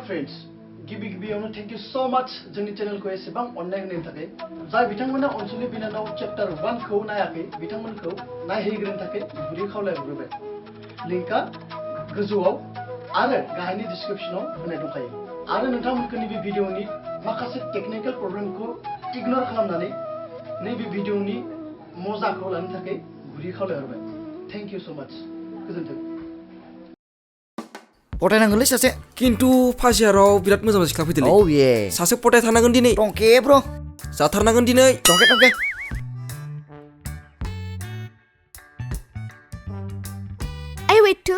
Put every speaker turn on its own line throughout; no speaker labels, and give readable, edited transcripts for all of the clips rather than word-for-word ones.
Friends गिबि गिबियावनो thank you so much जोंनि चैनलखौ एसेबां अननाय होनायनि थाखाय जाय बिथांमोना अनसुलि बिनानाव चैप्टार 1 खौ नायाखै बिथांमोनखौ नायहैग्रोनो थाखाय गुरै खावलायहरबाय लिंकआ गोजौआव आरो गाहायनि डिस्क्रिप्शनाव होनाय दंखायो आरो नोंथांमोनखौ नैबे भिडिअनि माखासे टेक्निकल प्रब्लेमखौ इगनोर खालामनानै नैबे भिडिअनि मजाखौ लानो थाखाय गुरै खावलायहरबाय थैंक यू सो मच गोजोन्थों
पटायनांगोनलै सासे
किन्तु फाजियाराव बिराद मोजां सिख्ला फैदोंलै
औ ये
सासे पटाय थानांगोन दिनै
टंके ब्र
जाथारनांगोन दिनै
टंके
I wait to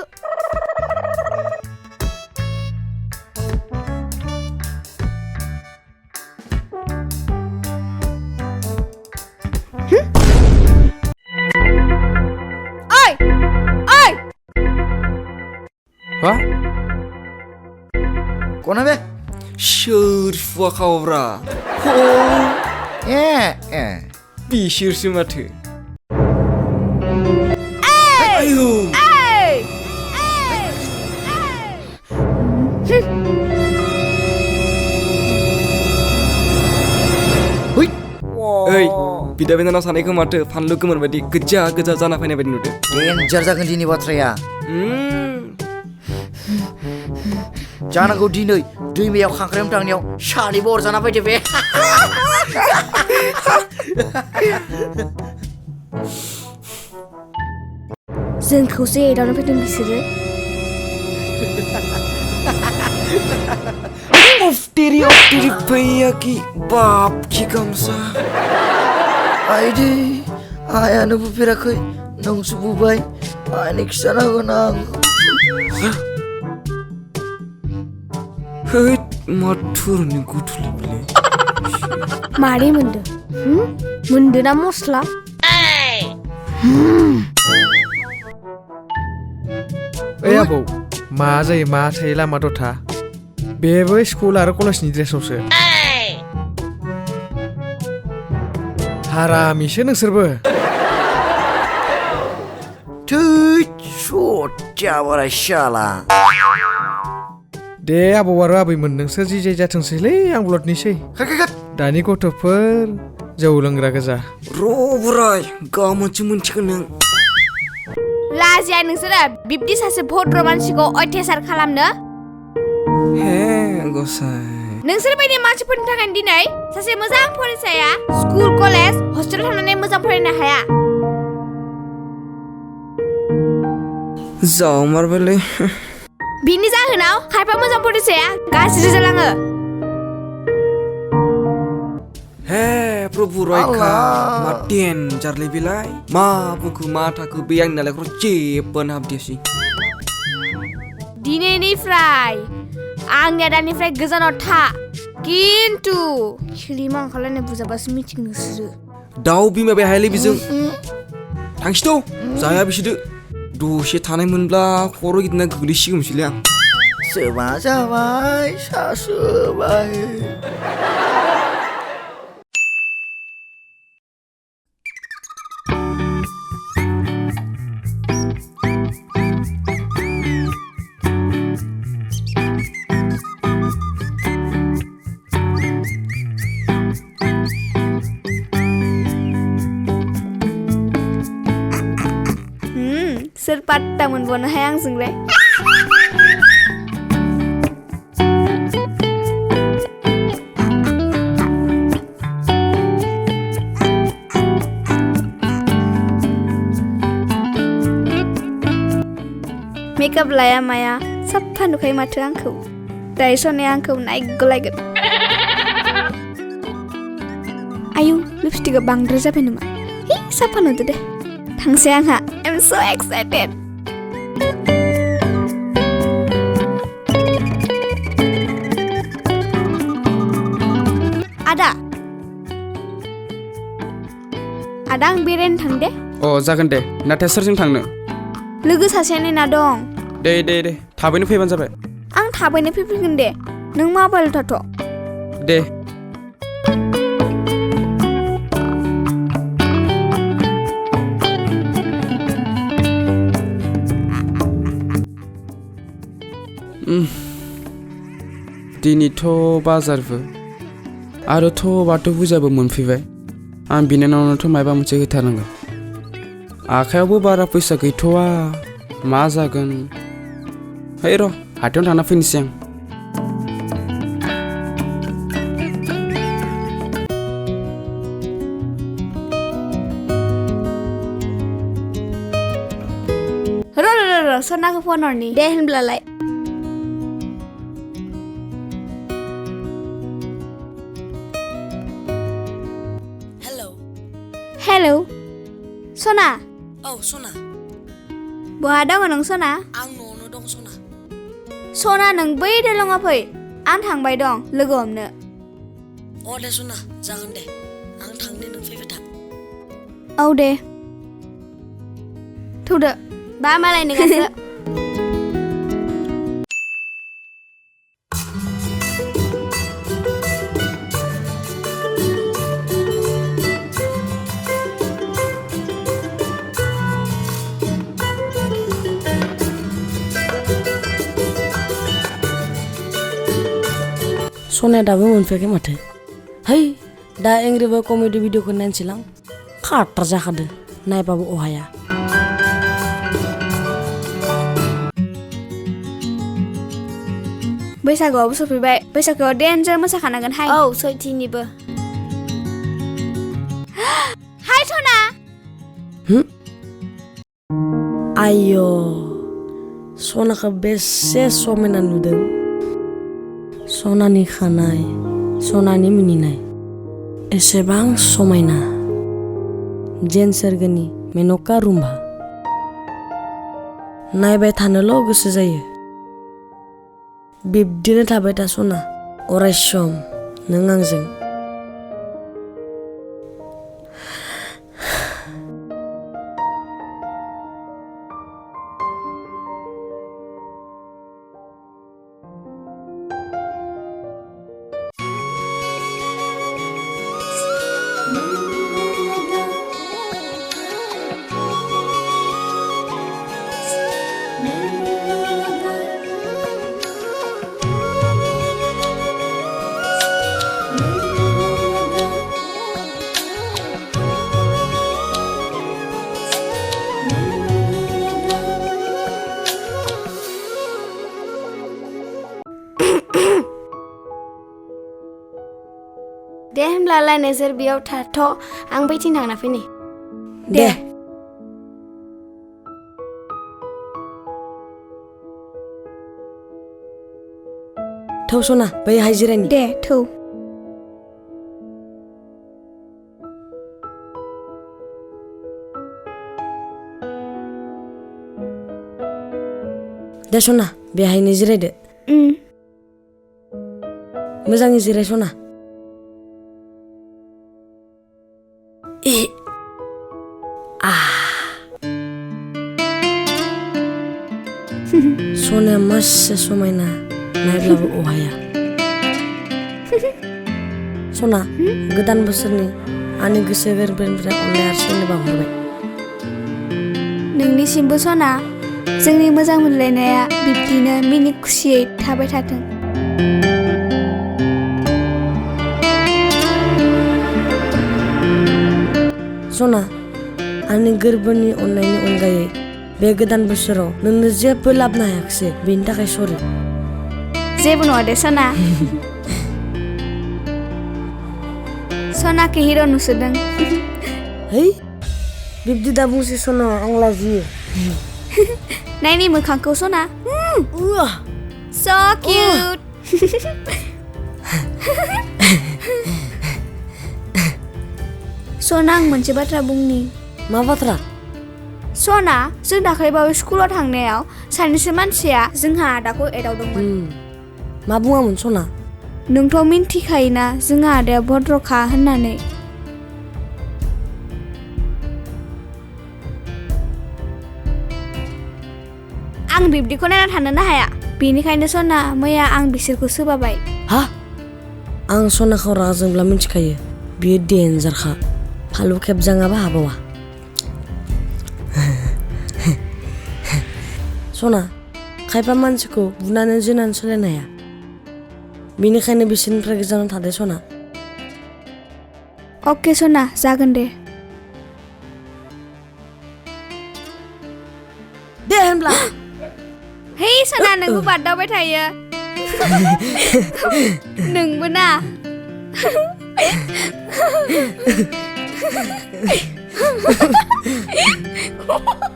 Hah?
Kona be?
Sherfua kawra. Bisirsi mathe. Ayo.
Hui.
Hey, bida bida saनायखौ माथो फानलु गोमोन बायदि गोजा गोजा जाना फैनाय बायदि नुदो.
Danger जागोन दिनि बाथ्राया. जानांगौ दिनै दैमायाव खांख्राइयाव थांनायाव सानैबो अरजाना फैदो बे
जोंखौसो एदावनो फैदों बिसोरो
Ofteri भैया की बाप की गामसा
आइदि आयानो बुफेराखै नोंसो बुबाय आइनि खिथानांगोन आं
Hei, maturni gutuli bile.
मारै मोनदो मोनदो ना मस्ला
ओइ आबौ मा जायो मा थायो लामा दथा बेबो स्कुल आरो कलेजनि ड्रेसावसो हारामिसो नोंसोरबो
थै सत्या बोराय शाला
दे आबौ आरो आबैमोन नोंसोर जि जाय जाथोंसैलै आं ब्लडनिसै दानि गथ'फोर जौ लोंग्रा गोजा
र' बोराय गाबोनसो मोनथिगोन नों
लाजिया नोंसोरो बिब्दि सासे भद्र मानसिखौ अत्याचार खालामनो
हे गसाय
नोंसोर बायदि मानसिफोरनि थाखाय दिनै सासे मोजां फरायसाया स्कुल कलेज हस्टेलाव थांनानै मोजां फरायनो हाया
जामारबायलै
बिनि जाहोनाव खायफा मोजां फरायसाया गाज्रि जालाङो
हे प्रभु रयखा मा डेन्जारलै बेलाय मा बुंखो मा थाखो बे आंनि नालायखौ जेबोनो हाबदियासै
दिनैनिफ्राय आंनि आदानिफ्राय गोजानाव था किन्तु खिलिमा ओंखारलायनाय बुजाबासो मिथिगोन नोंसोरो
दाउ बिमा बे हायालै बेजों थांसैथ' जाया बिसोरदो दसे थानाय मोनब्ला खर' गिदिंना गोग्लैसिगौमोनसैलै आं
सोबा जाबाय सासोबाय
सोर पात्ता मोनबावनो हाया आंजोंलाय मेकआप लाया माया साफा नुखायो माथो आंखौ दायो सनाया आंखौ नायगलायगोन आयौ लिपस्टिकआ बांद्राय जाबाय नामा हि साफा नुदो दे थांसै आंहा I'm so excited आदा आं बेरायनो थां दे
अ जागोन दे नाथाय सोरजों थांनो
लोगो सासेया नेना दं
दे थाबैनो फैबानो जाबाय
आं थाबैनो फैफिनगोन दे नों मबाइल थाथ'
दे दिनैथ' बाजारबो आरोथ' बाथौ फुजाबो मोनफैबाय आं बिनानावनोथ' माबा मोनसे होथारनांगोन आखायावबो बारा फैसा गैथ'वा मा जागोन है र' हाथायावनो थांना फैनोसै आं
र' सनाखौ फन हरनि दे होनब्लालाय हेलौ सना
औ सना
बहा दङ नों सना
आं न'आवनो दं सना
सना नों बै दालाङाव फै आं थांबाय दं लोगो हमनो
अ दे सना जागोन दे आं थांनो नों फैबाय था
औ दे थौदो बा मालाय नोंसो
सनाया दाबो मोनफैयाखै माथो है दा एंग्रिबो कमेडि भिडिअखौ नायनोसैलां खाटार जाखादो नायबाबो अहाया
बैसागुआवबो सफैबाय बैसागुआव डेन्जार मोसाखानांगोन हाय औ सैथिनिबो हाय सना
आय' सनाखौ बेसे समायना नुदों सनानि खानाय सनानि मिनिनाय एसेबां समायना जेन सोरगोनि मेनका रुम्बा नायबाय थानोल' गोसो जायो बिब्दिनो थाबाय था सना अराय सम नों आंजों
दे होनब्लालाय नोंसोर बेयाव थाथ' आं बैथिं थांना फैनि
दे थौ सना बैहाय जिरायनि
दे थौ
दे सना बेहायनो जिरायदो मोजाङै जिराय सना सनाया मासे समायना नायब्लाबो अहाया सना गोदान बोसोरनि आंनि गोसो गोरबोनिफ्राय अननाय आरसिनो बावहरबाय
नोंनिसिमबो सना जोंनि मोजां मोनलायनाया बिब्दिनो मिनि खुसियै थाबाय थाथों
सना आंनि गोरबोनि अननायनि अनगायै बे गोदान बोसोराव नोंनो जेबो लाबोनो हायाखिसै बेनि थाखाय सरि
जेबो नङा दे सना सनाखौ हिर' नुसोदों
है बिब्दि दा बुंसै सना आं लाजियो
नायनि मोखांखौ सना so cute सना आं मोनसे बाथ्रा बुंनि
मा बाथ्रा
सना जों दाखालिबावै स्कुलाव थांनायाव सानैसो मानसिया जोंहा आदाखौ एदावदोंमोन
मा बुङामोन सना
नोंथ' मिन्थिखायोना जोंहा आदाया भद्रखा होननानै आं बिब्दिखौ नायना थानोनो हाया बेनिखायनो सना मैया आं बिसोरखौ सोबाबाय
हा आं सनाखौ रागा जोंब्ला मिन्थिखायो बियो डेन्जारखा फालु खेबजाङाबा हाबावा सना खायफा मानसिखौ बुनानै जोनानै सोलायनो हाया बिनिखायनो बिसोरनिफ्राय गोजानाव थादो सना
अके सना जागोन दे
दे होनब्ला
हे सना नोंबो बादावबाय थायो नोंबो ना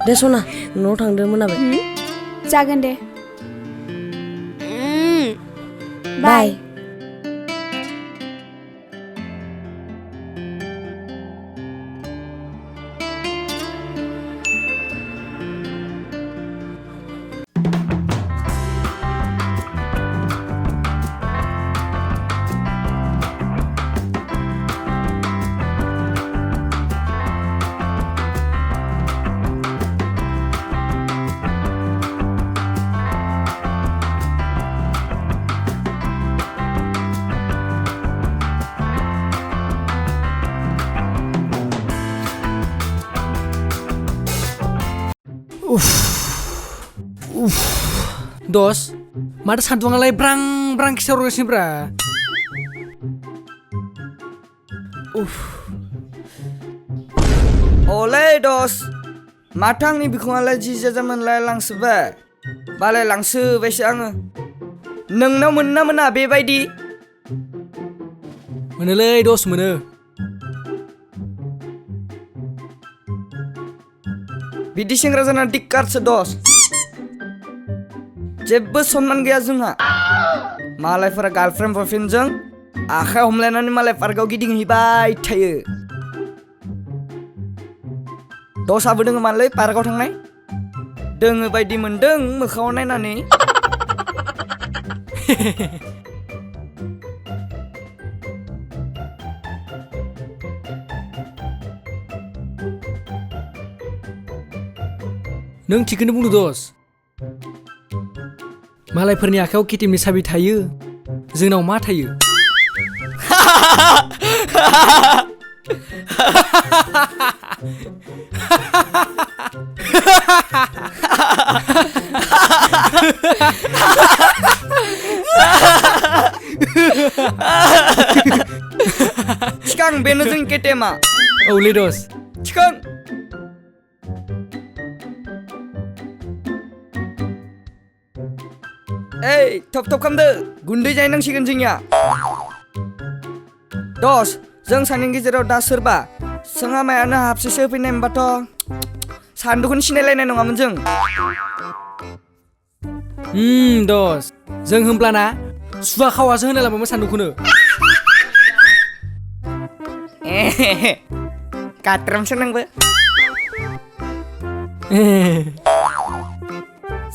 दे सना न'आव थांदो मोनाबाय
जागोन दे
बाय
दस माथो सान्दुङालाय ब्रां ब्रां खिसावगासिनो ब्रा
अले दस माथो आंनि बिखुङालाय जि जाजामोनलाय लांसोबाय बालाय लांसोबायसो आङो नोंनाव मोनना मोना बेबायदि
मोनोलै दस मोनो
बिदि सेंग्रा जाना दिक्कारसो दस जेबो सनमान गैया जोंहा मालायफोरा गार्लफ्रेन्ड बयफ्रेन्डजों आखाइ हमलायनानै मालाय पार्कआव गिदिंहैबाय थायो दसाबो दोङो मालै पार्कआव थांनाय दोङो बायदि मोनदों मोखाङाव नायनानै
नों थिखौनो बुंदो दस मालायफोरनि आखायाव केटिएमनि साबि थायो जोंनाव मा थायो
थिखां बेनो जोंनि केटिएमआ
औलै दस
थिखां ओइ थप थप खालामदो गुन्दै जाहैनांसिगोन जोंनिया दस जों सानैनि गेजेराव दा सोरबा सोंहा मायानो हाबसेसो होफैनाय मोनबाथ' सान्दुखौनो सिनायलायनाय नङामोन जों
दस जों होमब्लाना सुवा खावासो होनायलामोन सान्दुंखौनो
काट्रामसो नोंबो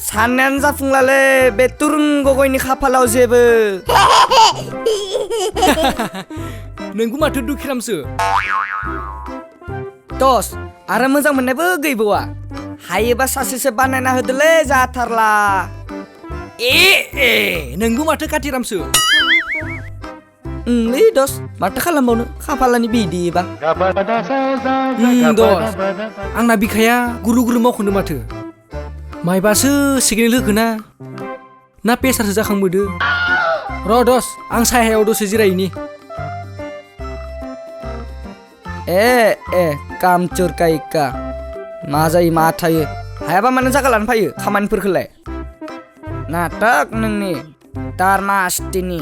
साननायानो जाफुंलालै बे तुरुं गगयनि खाफालाव जेबो
नोंबो माथो दुखिरामसो
दस आरो मोजां मोननायबो गैबावा हायोबा सासेसो बानायना होदोलै जाथारला
नोंबो माथो काटिरामसो
लै दस माथो खालामबावनो खाफालानि बिदिबा
दस आंना बिखाया गुलु गुलु मावखोनो माथो माइबासो सिगनेल होखोना ना प्रेसारसो जाखांबोदो र' दस आं साहायाव दसे जिरायनि
कामचोर कायिका मा जायो मा थायो हायाबा मानो जागा लानो फैयो खामानिफोरखौलाय नाटक नोंनि दारमास्टिनि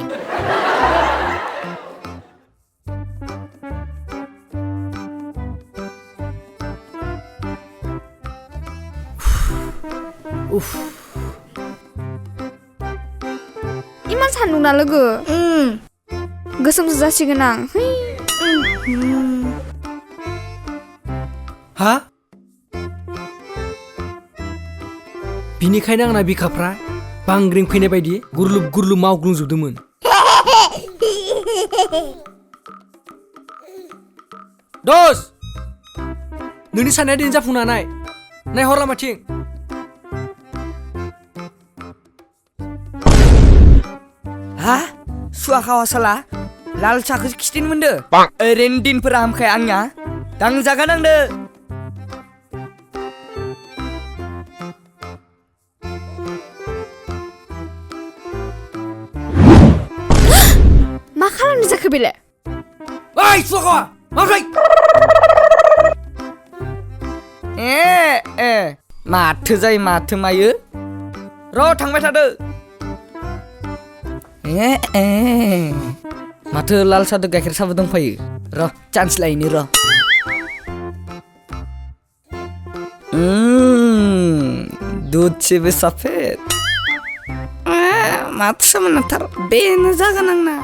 इमान सान्दुं ना लोगो गोसोमसो जासिगोन आं
हा बिनिखायनो आंना बिखाफ्रा बांग्रिं फैनाय बायदि गुरलुब गुरलुब मावग्लुंजोबदोंमोन दस नोंनि साननाया दिनै जाफुंनो हानाय नायहर लामाथिं
हा सुवा खावा साला लाल साखौसो खिथिनो मोनदो ओरैनो दिनफोरा हामखाया आंनिया दांजागोन आंदो
suka makai
माथो जायो माथो मायो र' थांबाय थादो माथो लाल सादो गाइखेर साबो दंफायो र' चान्स लायनो र' दूध से भी सफेद माथो सोमोनांथार बेनो जागोन आंना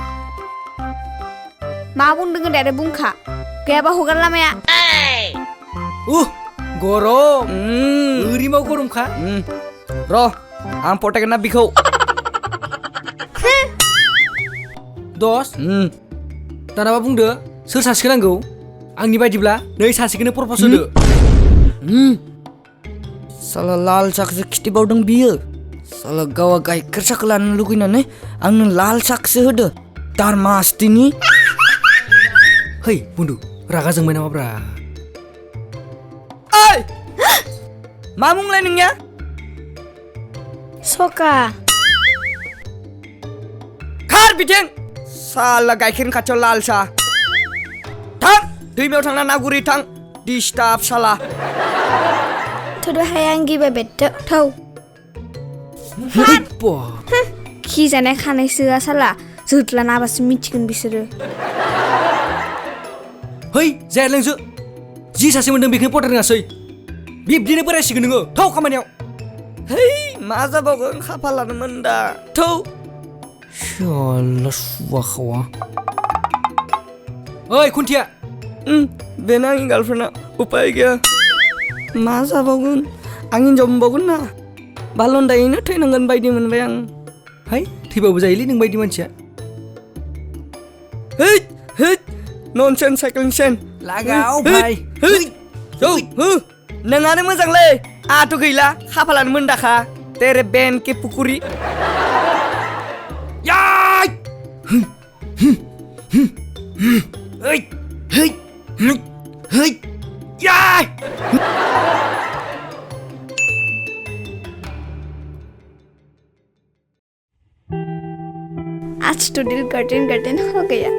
मा बुंदों दे बुंखा गैयाबा हगार लामाया
गरम ओरैमाव गरमखा
र' आं पटायगोन ना बिखौ
दस दानाबा बुंदो सोर सासेखौ नांगौ आंनि बायदिब्ला नै सासेखौनो प्रप'ज होदो
साला लाल साखौसो खिथिबावदों बियो साला गावा गाइखेर साखौ लानो लुगैनानै आंनो लाल साखौसो होदो दार मास्टिनि
है बुन्दु रागा जोंबाय नामाब्रा
ओइ मा मुंलाय नोंनिया
सका
खार बिथिं साला गाइखेरनि खाथियाव लाल साह थां दैमायाव थांना ना गुरै थां डिस्टार्ब साला
थोदो हाया आं गिबाय बेट्ट थौ खि जानाय खानायसोआ साला जोदला नाबासो मिथिगोन बिसोरो
है जाया लोंसो जि सासे मोन्दों बेखौनो पटाय रोङासै बिब्दिनो बोरायसिगोन नोङो थौ खामानियाव
है मा जाबावगोन खाफालानो मोनदा थौ
शाला सुवा खावा ओइ खुन्थिया
बेनो आंनि गार्लफ्रेन्डआ उपाय गैया मा जाबावगोन आं हिन्जाव मोनबावगोन ना बालन्दायैनो थैनांगोन बायदि मोनबाय आं
है थैबाबो जायोलै नों बायदि मानसिया
है है ननसेन्स साइकेलनि सेन
लागाव भाई
नोंआनो मोजांलै आंहाथ' गैला खाफालानो मोनदाखा तेरे बेन के पुकुरि
याय याय
आज तो दिल कर्टन कर्टन हो गया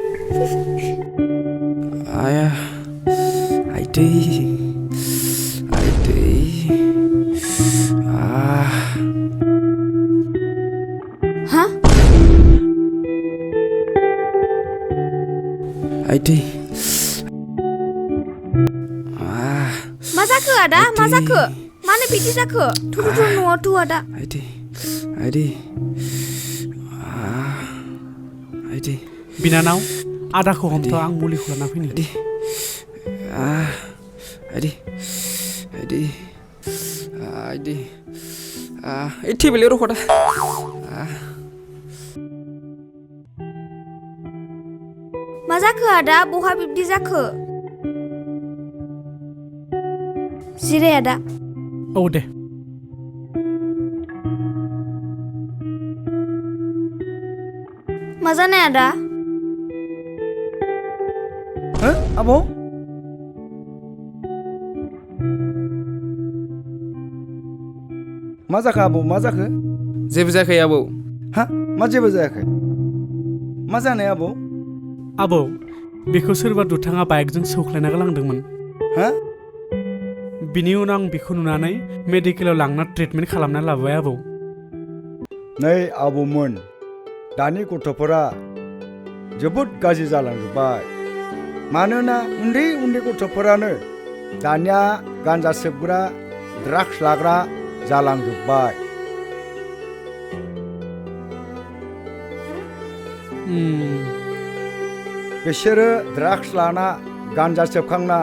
आया आइदै
हाँ
आइदै
मा जाखो आदा मा जाखो मानो बिदि जाखो थुरु थुरु न'आव थु आदा
आइदै
बिनानाव आदाखौ हमथ' आं मुलिखौ लाना फैनो
टेबोलाव रख'दा
मा जाखो आदा बहा बिब्दि जाखो जिराय आदा
औ दे
मा जानाय आदा
आबौ मा जाखो आबौ मा जाखो
जेबो जायाखै आबौ
हा मा जेबो जायाखै मा जानाय आबौ
आबौ बेखौ सोरबा दुथाङा बाइकजों सौख्लायना गालांदोंमोन
हा
बिनि उनाव आं बेखौ नुनानै मेडिकेलाव लांना ट्रिटमेन्ट खालामना लाबोबाय आबौ
नै आबौमोन दानि गथ'फोरा जोबोद गाज्रि जालांजोब्बाय मानोना उन्दै उन्दै गथ'फोरानो दानिया गान्जा सोबग्रा ड्राग्स लाग्रा जालांजोब्बाय बिसोरो ड्राग्स लाना गान्जा सोबखांना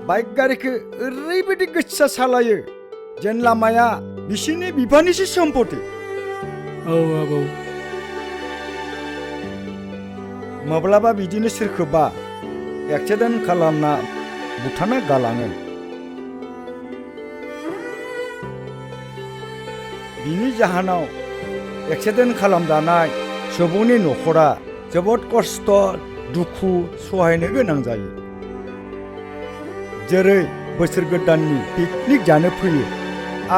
बाइक गारिखौ ओरैबायदि गोसा सालायो जेन लामाया बिसोरनि बिफानिसो सम्पति
औ आबौ
माब्लाबा बिदिनो सोरखौबा एक्सिडेन्ट खालामना बुथारना गालाङो बिनि जाहोनाव एक्सिडेन्ट खालामजानाय सुबुंनि न'खरा जोबोद खस्थ' दुखु सहायनो गोनां जायो जेरै बोसोर गोदाननि पिकनिक जानो फैयो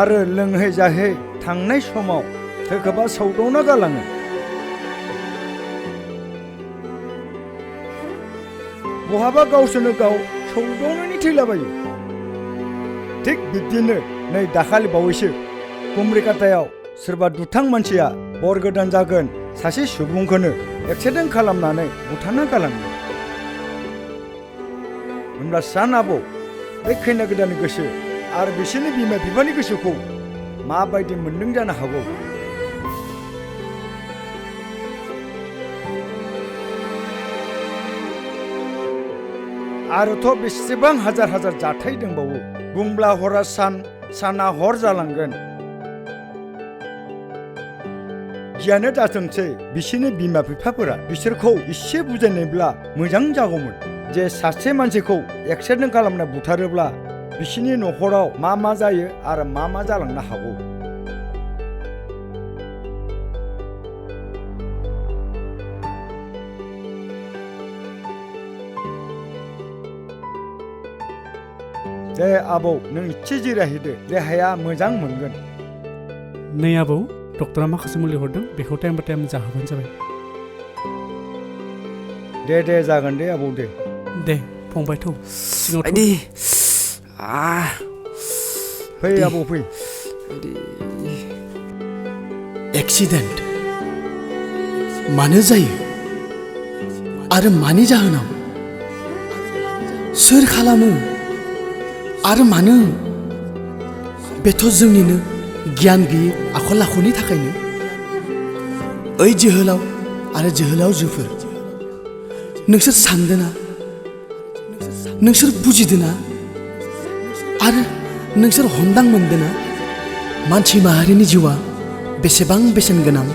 आरो लोंहै जाहै थांनाय समाव सोरखौबा सौदावना गालाङो। बहाबा गावसोरनो गाव सौदावनानै थैलाबायो थिग बिब्दिनो नै दाखालि बावैसो कुमरिकातायाव सोरबा दुथां मानसिया बर गोदान जागोन सासे सुबुंखौनो एक्सिडेन्ट खालामनानै बुथारना गालांदों होमब्ला सान आबौ बे खैना गोदाननि गोसो आरो बिसोरनि बिमा बिफानि गोसोखौ माबायदि मोनदों जानो हागौ आरोथ' बेसेबां हाजार हाजार जाथाय दंबावो बुंब्ला हरा सान साना हर जालांगोन जियानो जाथोंसै बिसोरनि बिमा बिफाफोरा बिसोरखौ एसे बुजायनायब्ला मोजां जागौमोन जे सासे मानसिखौ एक्सिडेन्ट खालामना बुथारोब्ला बिसोरनि न'खराव मा जायो आरो मा जालांनो हागौ दे आबौ नों इसे जिरायहैदो देहाया मोजां मोनगोन
नै आबौ डक्टरा माखासे मुलि हरदों बेखौ टाइम बाय टाइम जाहोबानो जाबाय
दे जागोन दे आबौ
दे फंबाय थौ सिङाव
बायदि
फै आबौ फै
एक्सिडेन्ट मानो जायो आरो मानि जाहोनाव सोर खालामो आरो मानो बेथ' जोंनिनो गियान गैयै आखल आखुनि थाखायनो ओइ जोहोलाव आरो जोहोलावजोफोर नोंसोर सानदोना नोंसोर बुजिदोना आरो नोंसोर हमदां मोनदोना मानसि माहारिनि जिउआ बेसेबां बेसेन गोनां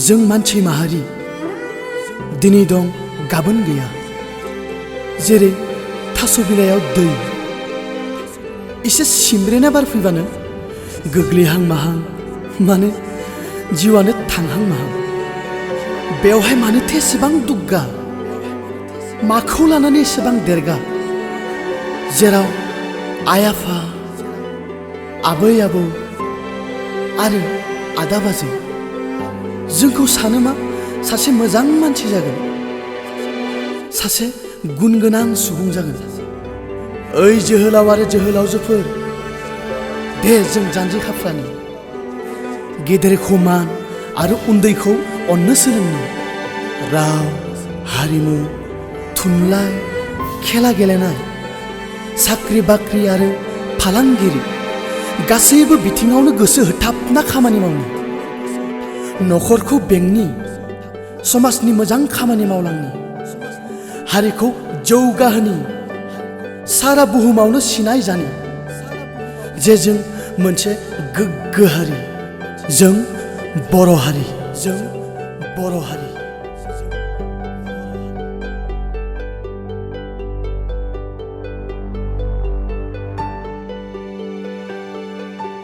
जों मानसि माहारि दिनै दं गाबोन गैया जेरै थास' बिलाइयाव दै एसे सिमब्रेना बार फैबानो गोग्लैहां माहां माने जिउआनो थांहां माहां बेवहाय मानोथो एसेबां दुग्गा माखौ लानानै एसेबां देरगा जेराव आइ आफा आबै आबौ आरो आदा बाजै जोंखौ सानो मा सासे मोजां मानसि जागोन सासे गुन गोनां सुबुं जागोन ओइ जोहोलाव आरो जोहोलावजोफोर दे जों जानजि खाफ्रानि गेदेरखौ मान आरो उन्दैखौ अननो सोलोंनो राव हारिमु थुनलाइ खेला गेलेनाय साख्रि बाख्रि आरो फालांगिरि गासैबो बिथिङावनो गोसो होथाबना खामानि मावनो न'खरखौ बेंनि समाजनि मोजां खामानि मावलांनि हारिखौ जौगाहोनि सारा बुहुमावनो सिनाय जानि जे जों मोनसे गोग्गो हारि जों बर' हारि